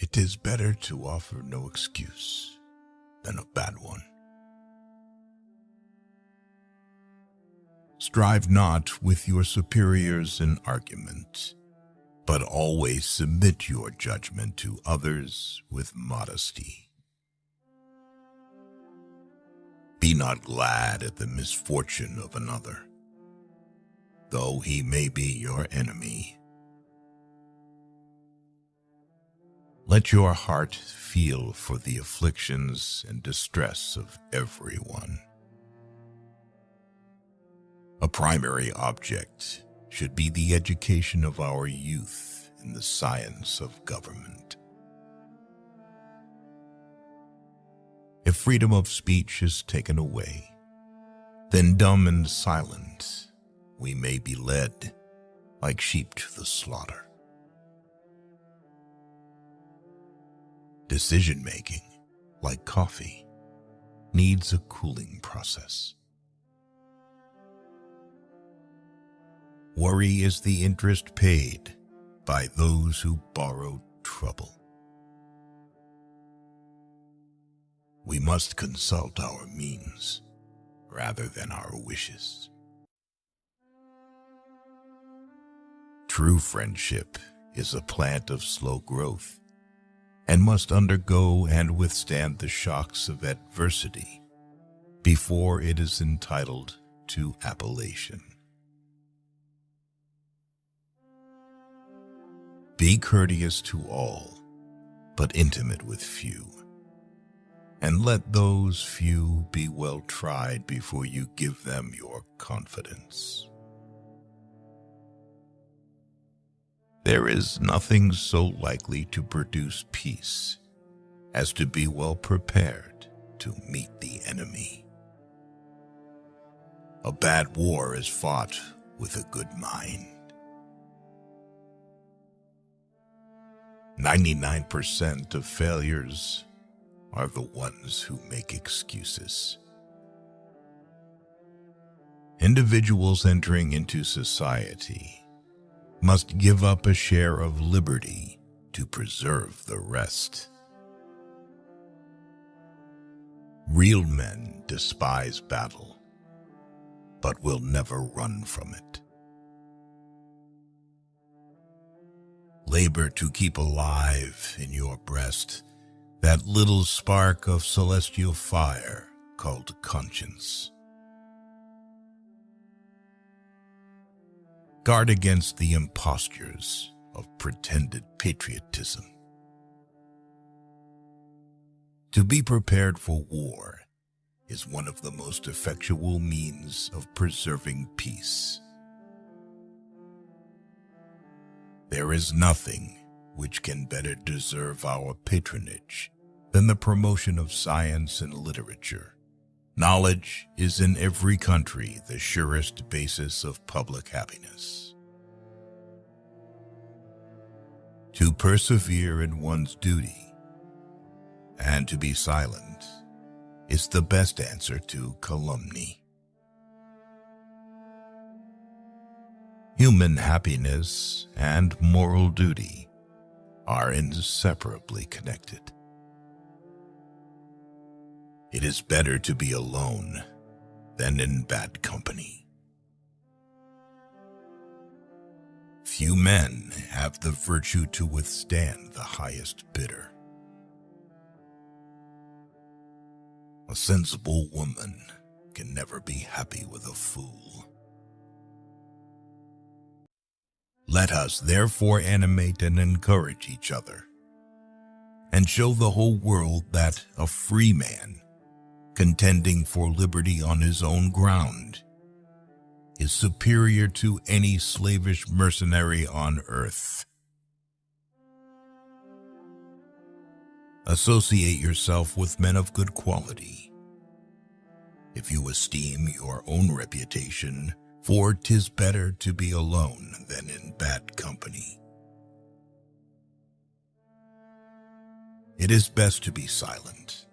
It is better to offer no excuse than a bad one. Strive not with your superiors in argument, but always submit your judgment to others with modesty. Be not glad at the misfortune of another, though he may be your enemy. Let your heart feel for the afflictions and distress of everyone. A primary object should be the education of our youth in the science of government. If freedom of speech is taken away, then dumb and silent we may be led like sheep to the slaughter. Decision-making, like coffee, needs a cooling process. Worry is the interest paid by those who borrow trouble. We must consult our means rather than our wishes. True friendship is a plant of slow growth and must undergo and withstand the shocks of adversity before it is entitled to appellation. Be courteous to all, but intimate with few, and let those few be well tried before you give them your confidence. There is nothing so likely to produce peace as to be well prepared to meet the enemy. A bad war is fought with a good mind. 99% of failures are the ones who make excuses. Individuals entering into society must give up a share of liberty to preserve the rest. Real men despise battle, but will never run from it. Labor to keep alive in your breast that little spark of celestial fire called conscience. Guard against the impostures of pretended patriotism. To be prepared for war is one of the most effectual means of preserving peace. There is nothing which can better deserve our patronage than the promotion of science and literature. Knowledge is in every country the surest basis of public happiness. To persevere in one's duty and to be silent is the best answer to calumny. Human happiness and moral duty are inseparably connected. It is better to be alone than in bad company. Few men have the virtue to withstand the highest bidder. A sensible woman can never be happy with a fool. Let us therefore animate and encourage each other, and show the whole world that a free man, contending for liberty on his own ground, is superior to any slavish mercenary on earth. Associate yourself with men of good quality, if you esteem your own reputation, for 'tis better to be alone than in bad company. It is best to be silent,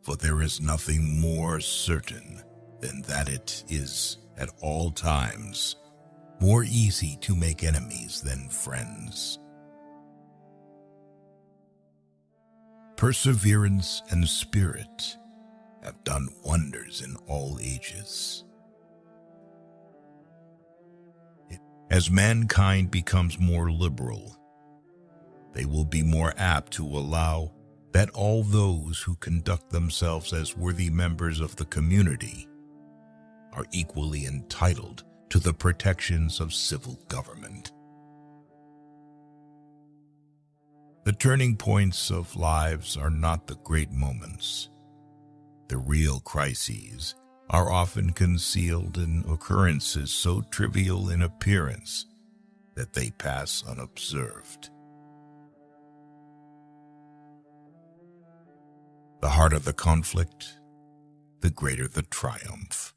for there is nothing more certain than that it is at all times more easy to make enemies than friends. perseverance and spirit have done wonders in all ages. As mankind becomes more liberal, they will be more apt to allow that all those who conduct themselves as worthy members of the community are equally entitled to the protections of civil government. The turning points of lives are not the great moments. The real crises are often concealed in occurrences so trivial in appearance that they pass unobserved. The harder the conflict, the greater the triumph.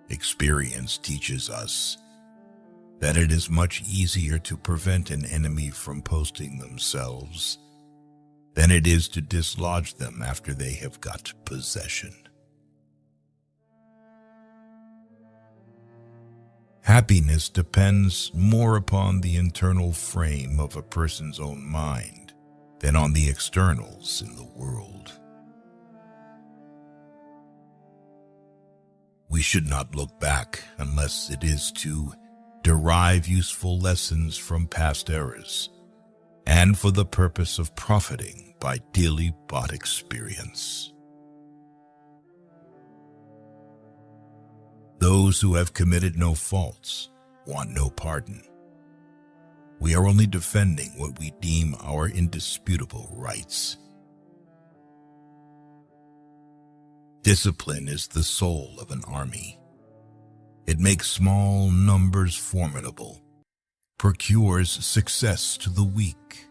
Experience teaches us that it is much easier to prevent an enemy from posting themselves than it is to dislodge them after they have got possession. Happiness depends more upon the internal frame of a person's own mind than on the externals in the world. We should not look back unless it is to derive useful lessons from past errors, and for the purpose of profiting by dearly bought experience. Those who have committed no faults want no pardon. We are only defending what we deem our indisputable rights. Discipline is the soul of an army. It makes small numbers formidable, procures success to the weak,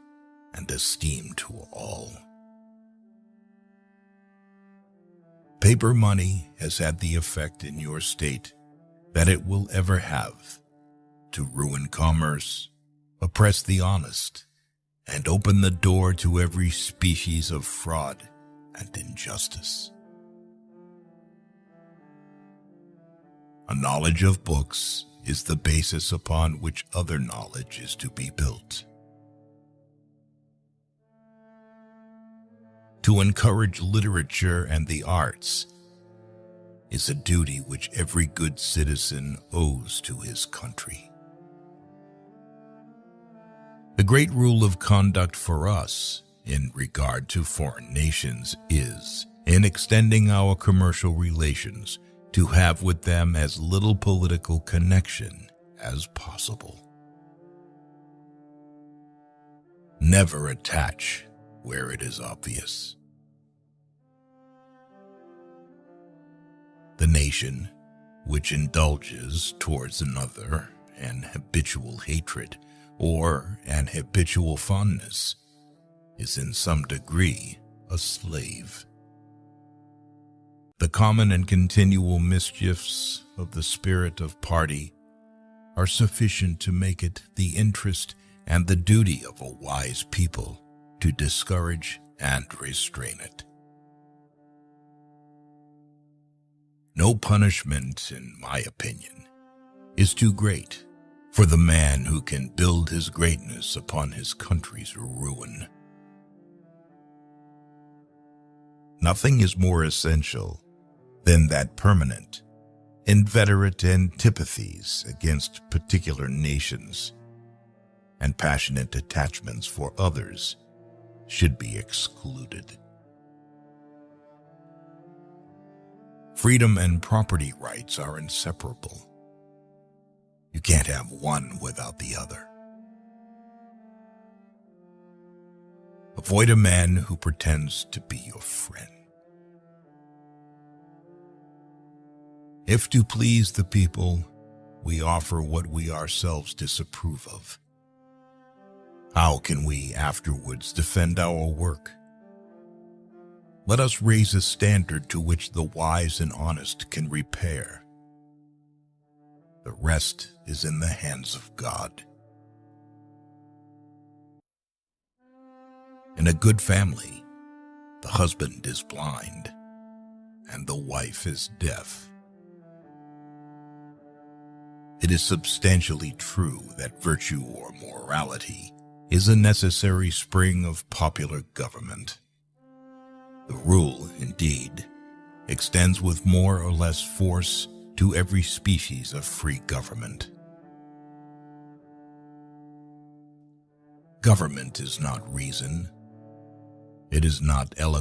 and esteem to all. Paper money has had the effect in your state that it will ever have, to ruin commerce, oppress the honest, and open the door to every species of fraud and injustice. A knowledge of books is the basis upon which other knowledge is to be built. To encourage literature and the arts is a duty which every good citizen owes to his country. The great rule of conduct for us in regard to foreign nations is, in extending our commercial relations, to have with them as little political connection as possible. Never attach where it is obvious. The nation which indulges towards another an habitual hatred or an habitual fondness is in some degree a slave. The common and continual mischiefs of the spirit of party are sufficient to make it the interest and the duty of a wise people to discourage and restrain it. No punishment, in my opinion, is too great for the man who can build his greatness upon his country's ruin. Nothing is more essential than that permanent, inveterate antipathies against particular nations and passionate attachments for others should be excluded. Freedom and property rights are inseparable. You can't have one without the other. Avoid a man who pretends to be your friend. If to please the people, we offer what we ourselves disapprove of, how can we afterwards defend our work? Let us raise a standard to which the wise and honest can repair. The rest is in the hands of God. In a good family, the husband is blind and the wife is deaf. It is substantially true that virtue or morality is a necessary spring of popular government. The rule, indeed, extends with more or less force to every species of free government. Government is not reason. It is not eloquence.